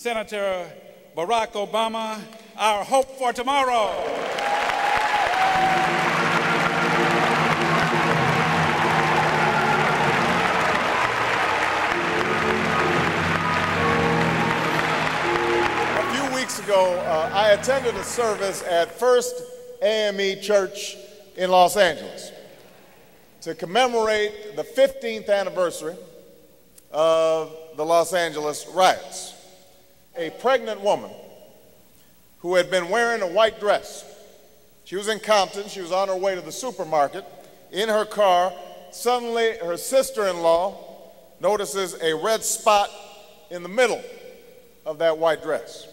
Senator Barack Obama, our hope for tomorrow. A few weeks ago, I attended a service at First AME Church in Los Angeles to commemorate the 15th anniversary of the Los Angeles riots. A pregnant woman who had been wearing a white dress. She was in Compton. She was on her way to the supermarket. In her car, suddenly her sister-in-law notices a red spot in the middle of that white dress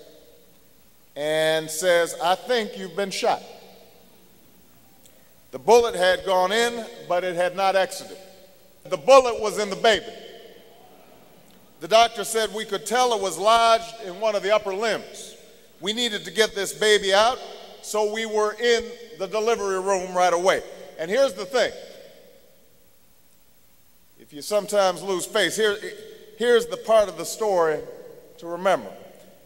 and says, "I think you've been shot." The bullet had gone in, but it had not exited. The bullet was in the baby. The doctor said we could tell it was lodged in one of the upper limbs. We needed to get this baby out, so we were in the delivery room right away. And here's the thing. If you sometimes lose face, here's the part of the story to remember.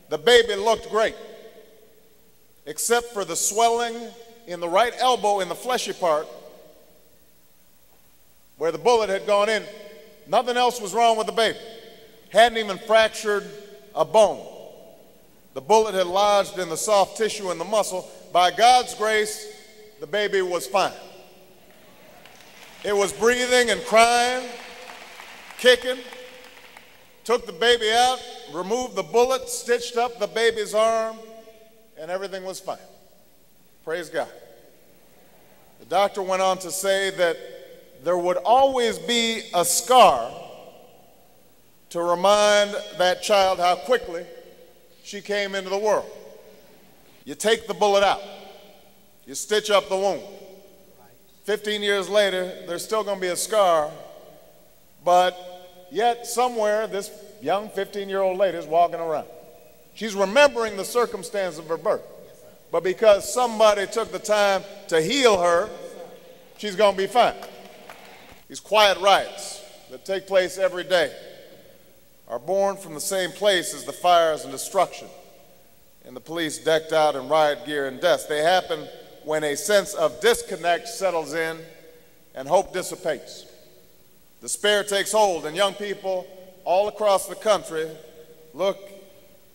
The baby looked great, except for the swelling in the right elbow in the fleshy part where the bullet had gone in. Nothing else was wrong with the baby. Hadn't even fractured a bone. The bullet had lodged in the soft tissue and the muscle. By God's grace, the baby was fine. It was breathing and crying, kicking. Took the baby out, removed the bullet, stitched up the baby's arm, and everything was fine. Praise God. The doctor went on to say that there would always be a scar to remind that child how quickly she came into the world. You take the bullet out. You stitch up the wound. 15 years later, there's still going to be a scar, but yet somewhere this young 15-year-old lady is walking around. She's remembering the circumstance of her birth, but because somebody took the time to heal her, she's going to be fine. These quiet riots that take place every day are born from the same place as the fires and destruction and the police decked out in riot gear and deaths. They happen when a sense of disconnect settles in and hope dissipates. Despair takes hold, and young people all across the country look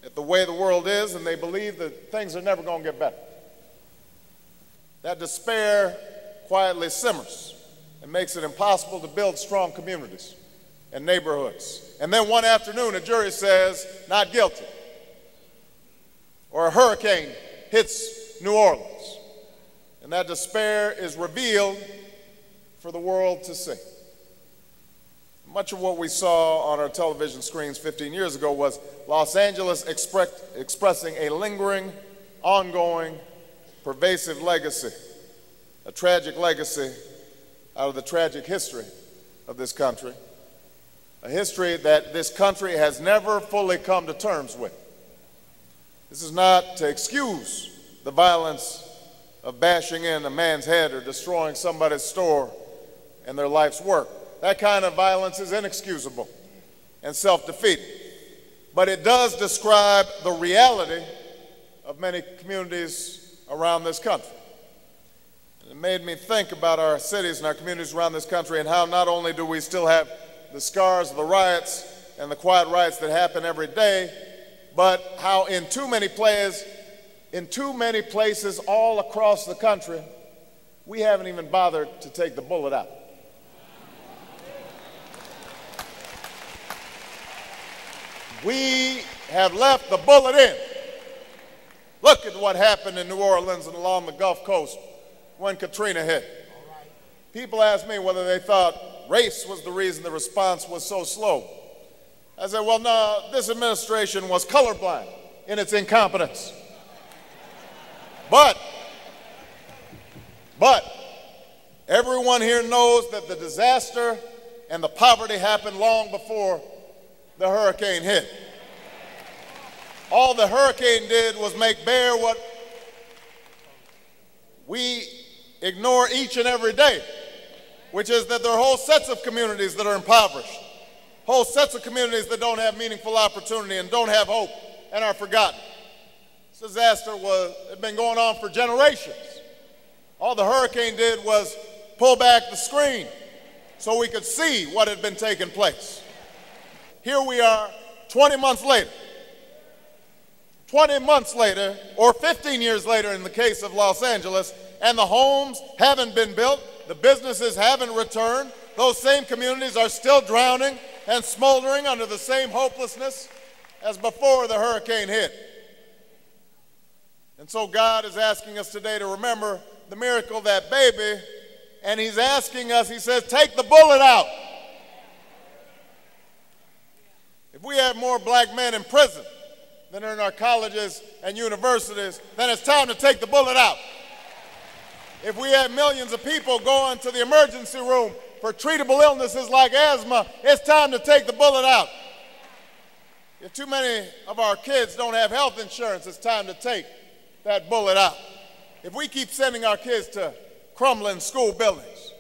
at the way the world is and they believe that things are never going to get better. That despair quietly simmers and makes it impossible to build strong communities and neighborhoods. And then one afternoon, a jury says, not guilty. Or a hurricane hits New Orleans, and that despair is revealed for the world to see. Much of what we saw on our television screens 15 years ago was Los Angeles expressing a lingering, ongoing, pervasive legacy, a tragic legacy out of the tragic history of this country, a history that this country has never fully come to terms with. This is not to excuse the violence of bashing in a man's head or destroying somebody's store and their life's work. That kind of violence is inexcusable and self-defeating. But it does describe the reality of many communities around this country. And it made me think about our cities and our communities around this country and how not only do we still have the scars of the riots and the quiet riots that happen every day, but how in too many places all across the country, we haven't even bothered to take the bullet out. We have left the bullet in. Look at what happened in New Orleans and along the Gulf Coast when Katrina hit. People asked me whether they thought race was the reason the response was so slow. I said, well, no, this administration was colorblind in its incompetence. But everyone here knows that the disaster and the poverty happened long before the hurricane hit. All the hurricane did was make bare what we ignore each and every day, which is that there are whole sets of communities that are impoverished, whole sets of communities that don't have meaningful opportunity and don't have hope and are forgotten. This disaster had been going on for generations. All the hurricane did was pull back the screen so we could see what had been taking place. Here we are 20 months later. 20 months later, or 15 years later in the case of Los Angeles, and the homes haven't been built, the businesses haven't returned, those same communities are still drowning and smoldering under the same hopelessness as before the hurricane hit. And so God is asking us today to remember the miracle of that baby, and he's asking us, he says, take the bullet out. If we have more black men in prison than are in our colleges and universities, then it's time to take the bullet out. If we have millions of people going to the emergency room for treatable illnesses like asthma, it's time to take the bullet out. If too many of our kids don't have health insurance, it's time to take that bullet out. If we keep sending our kids to crumbling school buildings,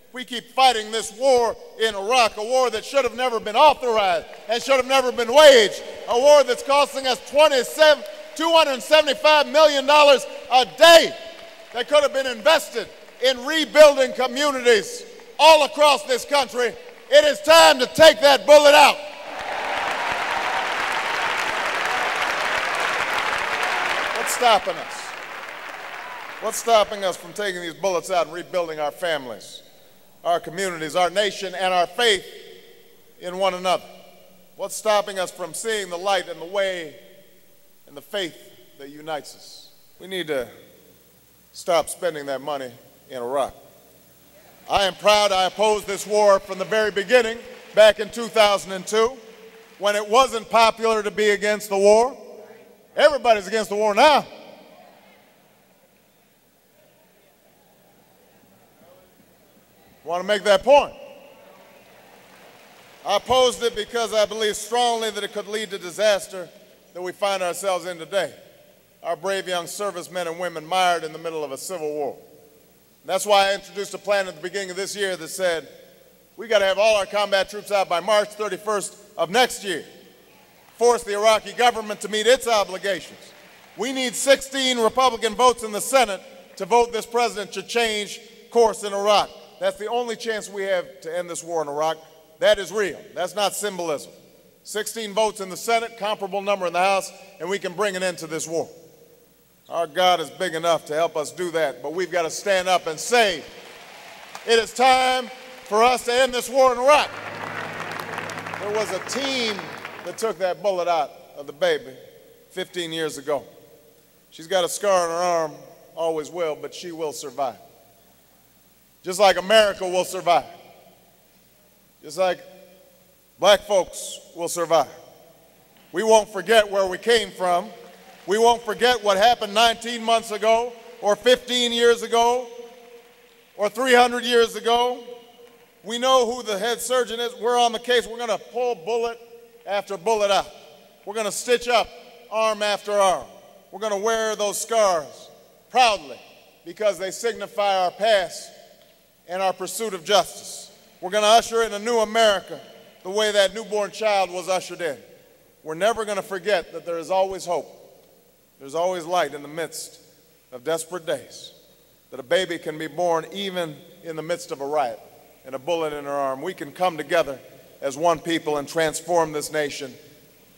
if we keep fighting this war in Iraq, a war that should have never been authorized and should have never been waged, a war that's costing us $275 million a day that could have been invested in rebuilding communities all across this country, it is time to take that bullet out. What's stopping us? What's stopping us from taking these bullets out and rebuilding our families, our communities, our nation, and our faith in one another? What's stopping us from seeing the light and the way and the faith that unites us? We need to stop spending that money in Iraq. I am proud I opposed this war from the very beginning, back in 2002, when it wasn't popular to be against the war. Everybody's against the war now. Want to make that point. I opposed it because I believe strongly that it could lead to disaster that we find ourselves in today. Our brave young servicemen and women mired in the middle of a civil war. And that's why I introduced a plan at the beginning of this year that said, we got to have all our combat troops out by March 31st of next year. Force the Iraqi government to meet its obligations. We need 16 Republican votes in the Senate to vote this president to change course in Iraq. That's the only chance we have to end this war in Iraq. That is real. That's not symbolism. 16 votes in the Senate, comparable number in the House, and we can bring an end to this war. Our God is big enough to help us do that, but we've got to stand up and say, it is time for us to end this war in Iraq. There was a team that took that bullet out of the baby 15 years ago. She's got a scar on her arm, always will, but she will survive. Just like America will survive. Just like black folks will survive. We won't forget where we came from. We won't forget what happened 19 months ago, or 15 years ago, or 300 years ago. We know who the head surgeon is. We're on the case. We're going to pull bullet after bullet out. We're going to stitch up arm after arm. We're going to wear those scars proudly because they signify our past and our pursuit of justice. We're going to usher in a new America the way that newborn child was ushered in. We're never going to forget that there is always hope. There's always light in the midst of desperate days, that a baby can be born even in the midst of a riot and a bullet in her arm. We can come together as one people and transform this nation.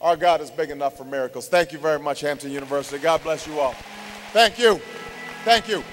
Our God is big enough for miracles. Thank you very much, Hampton University. God bless you all. Thank you. Thank you.